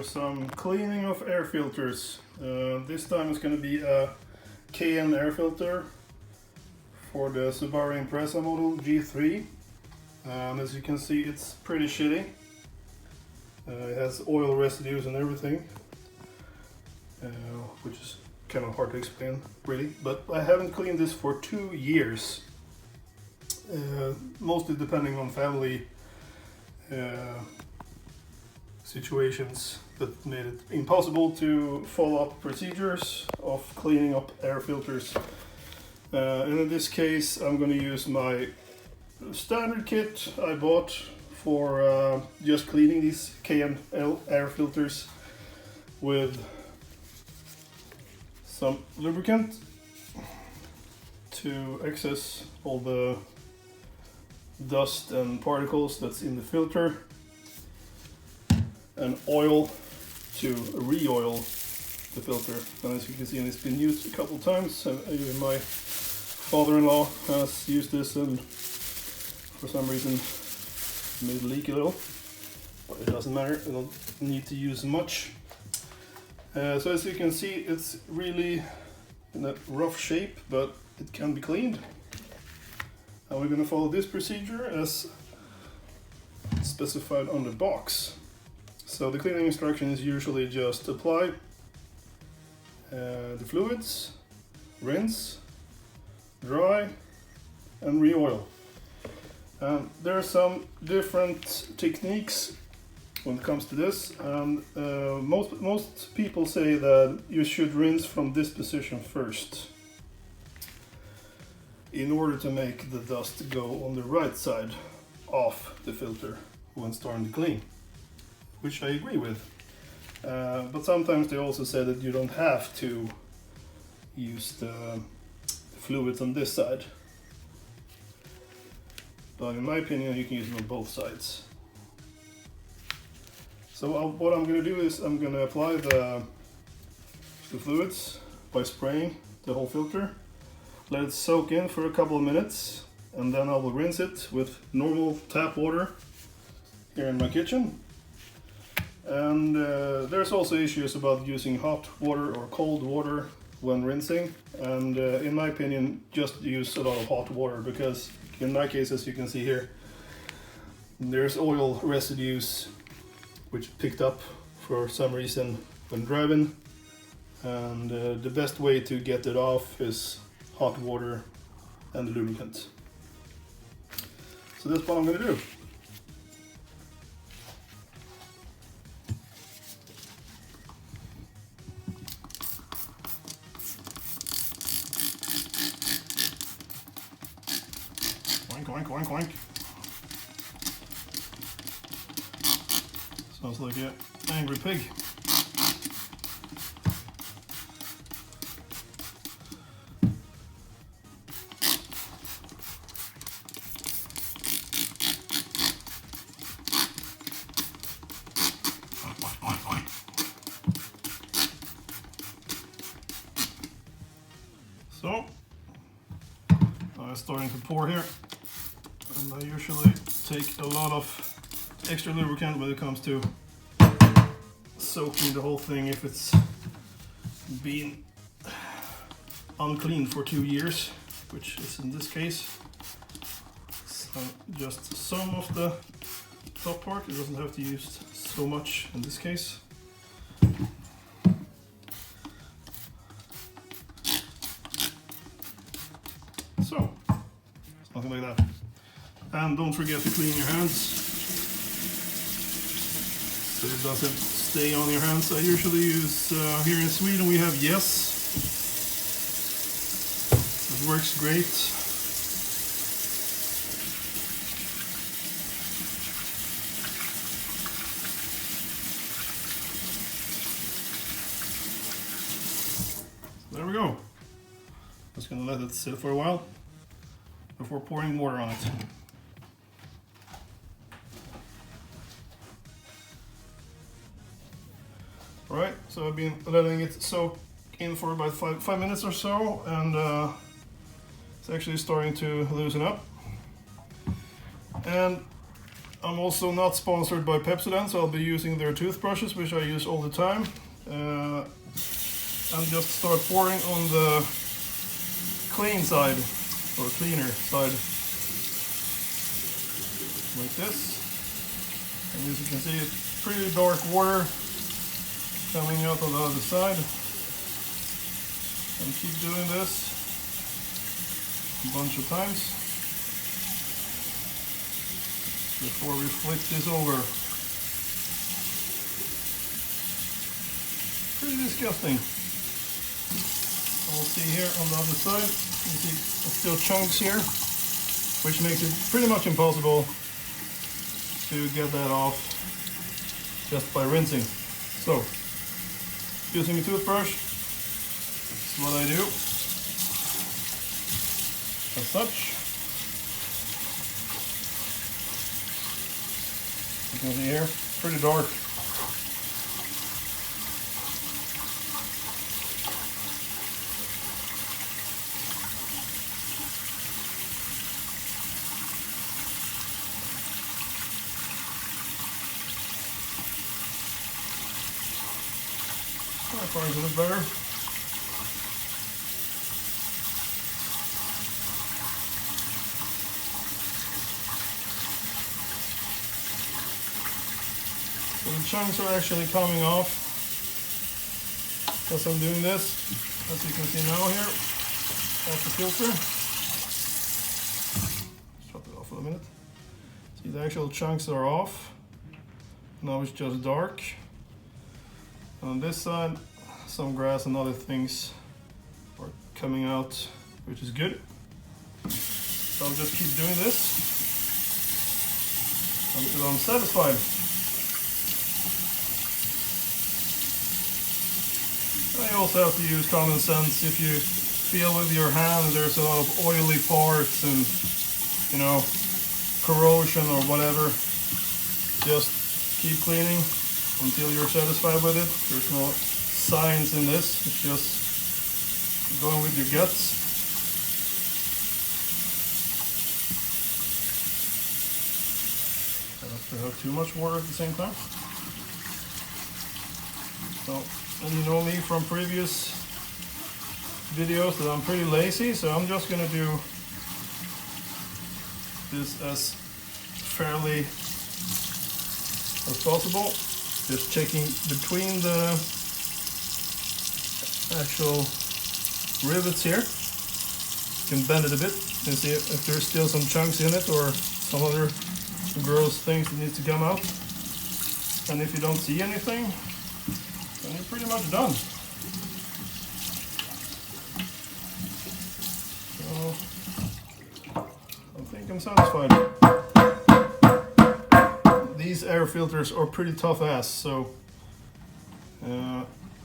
do some cleaning of air filters. This time it's going to be a K&N Air Filter for the Subaru Impreza model G3. As you can see, it's pretty shitty. It has oil residues and everything, which is kind of hard to explain really, but I haven't cleaned this for 2 years, mostly depending on family situations that made it impossible to follow up procedures of cleaning up air filters. And in this case I'm going to use my standard kit I bought for just cleaning these K&N air filters with some lubricant to access all the dust and particles that's in the filter, and oil to re-oil the filter. And as you can see, it's been used a couple times. Even my father-in-law has used this and for some reason made it leak a little, but it doesn't matter, I don't need to use much. So as you can see, it's really in a rough shape, but it can be cleaned. And we're going to follow this procedure as specified on the box. So the cleaning instruction is usually just apply the fluids, rinse, dry, and re-oil. There are some different techniques when it comes to this, and most people say that you should rinse from this position first in order to make the dust go on the right side of the filter when starting to clean, which I agree with. But sometimes they also say that you don't have to use the fluids on this side. But in my opinion, you can use them on both sides. So what I'm going to do is I'm going to apply the fluids by spraying the whole filter, let it soak in for a couple of minutes, and then I will rinse it with normal tap water here in my kitchen. And there's also issues about using hot water or cold water when rinsing, and in my opinion just use a lot of hot water, because in my case, as you can see here, there's oil residues which picked up for some reason when driving, and the best way to get it off is hot water and lubricant. So that's what I'm going to do. Oink, oink, oink, oink. Sounds like an angry pig. So, it's starting to pour here, and I usually take a lot of extra lubricant when it comes to soaking the whole thing if it's been unclean for 2 years, which is in this case. So just some of the top part, it doesn't have to use so much in this case. So, something like that. And don't forget to clean your hands so it doesn't stay on your hands. I usually use, here in Sweden we have Yes. It works great. There we go. Just gonna let it sit for a while before pouring water on it. Alright, so I've been letting it soak in for about 5 minutes or so, and it's actually starting to loosen up. And I'm also not sponsored by Pepsodent, so I'll be using their toothbrushes, which I use all the time. And just start pouring on the clean side, or cleaner side, like this. And as you can see, it's pretty dark water coming out on the other side. And keep doing this a bunch of times before we flip this over. Pretty disgusting. I'll see here on the other side, you see it's still chunks here, which makes it pretty much impossible to get that off just by rinsing. So, using a toothbrush, that's what I do. As such, you can see here, pretty dark. That part is a bit better. So the chunks are actually coming off as I'm doing this, as you can see now here, off the filter. Let's drop it off for a minute. See, the actual chunks are off. Now it's just dark. And on this side, some grass and other things are coming out, which is good. So I'll just keep doing this until I'm satisfied. You also have to use common sense. If you feel with your hand there's a lot of oily parts and, you know, corrosion or whatever, just keep cleaning until you're satisfied with it. There's no science in this, it's just going with your guts. I don't have to have too much water at the same time. So, and you know me from previous videos that I'm pretty lazy, so I'm just gonna do this as fairly as possible. Just checking between the actual rivets here. You can bend it a bit and see if there's still some chunks in it or some other gross things that need to come out. And if you don't see anything, then you're pretty much done. So, I think I'm satisfied. These air filters are pretty tough ass, so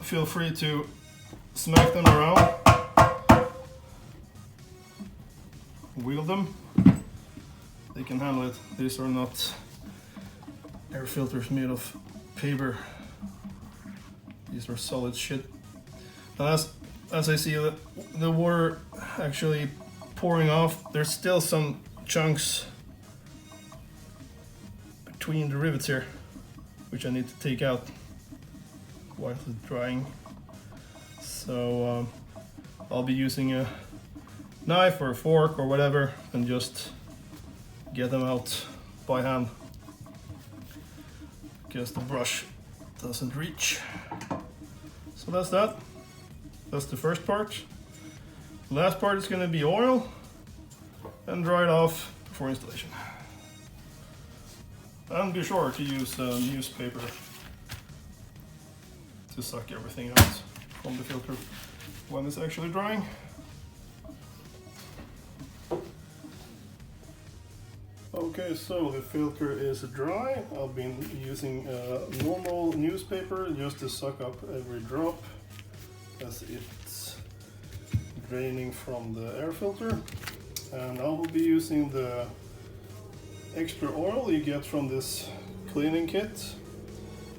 feel free to smack them around, wheel them. They can handle it. These are not air filters made of paper. These are solid shit. And as I see the water actually pouring off, there's still some chunks between the rivets here, which I need to take out while it's drying. So I'll be using a knife or a fork or whatever and just get them out by hand, because the brush doesn't reach. So that's that. That's the first part. The last part is going to be oil and dry it off before installation. And be sure to use newspaper to suck everything out from the filter when it's actually drying. Okay, so the filter is dry. I've been using normal newspaper just to suck up every drop as it's draining from the air filter. And I will be using the extra oil you get from this cleaning kit.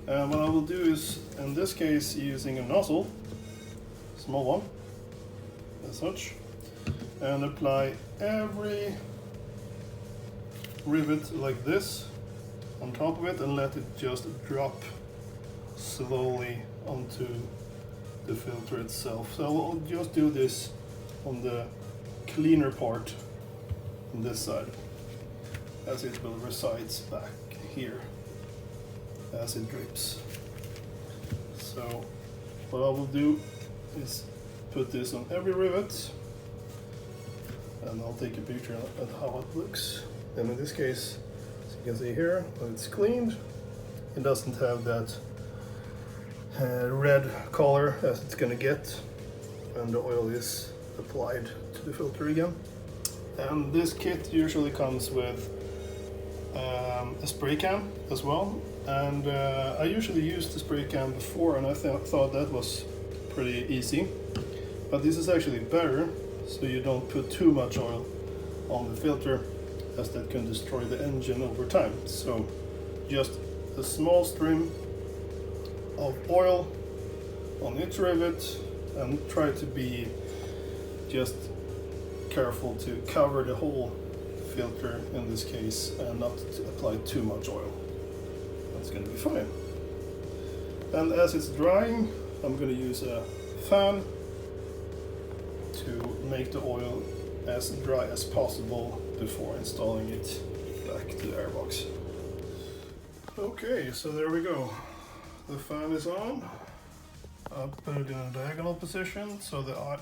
And what I will do is, in this case, using a nozzle, small one, as such, and apply every rivet like this on top of it and let it just drop slowly onto the filter itself. So I'll just do this on the cleaner part on this side, as it will resides back here as it drips. So what I will do is put this on every rivet, and I'll take a picture of how it looks. And in this case, as you can see here, when it's cleaned, it doesn't have that red color as it's gonna get when the oil is applied to the filter again. And this kit usually comes with a spray can as well, and I usually used the spray can before, and I thought that was pretty easy, but this is actually better, so you don't put too much oil on the filter, as that can destroy the engine over time. So just a small stream of oil on each rivet, and try to be just careful to cover the whole filter in this case and not to apply too much oil. That's going to be fine. And as it's drying, I'm going to use a fan to make the oil as dry as possible before installing it back to the airbox. Okay, so there we go. The fan is on. I'll put it in a diagonal position so that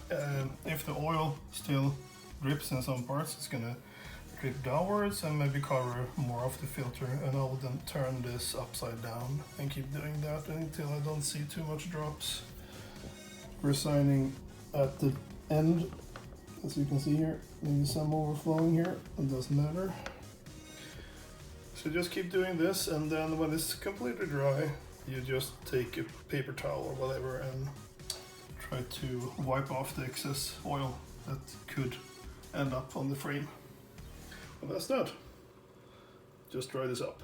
if the oil still drips in some parts, it's gonna drip downwards and maybe cover more of the filter, and I will then turn this upside down and keep doing that until I don't see too much drops resigning at the end. As you can see here, maybe some overflowing here, it doesn't matter. So just keep doing this, and then when it's completely dry, you just take a paper towel or whatever and try to wipe off the excess oil that could end up on the frame. And that's that. Just dry this up.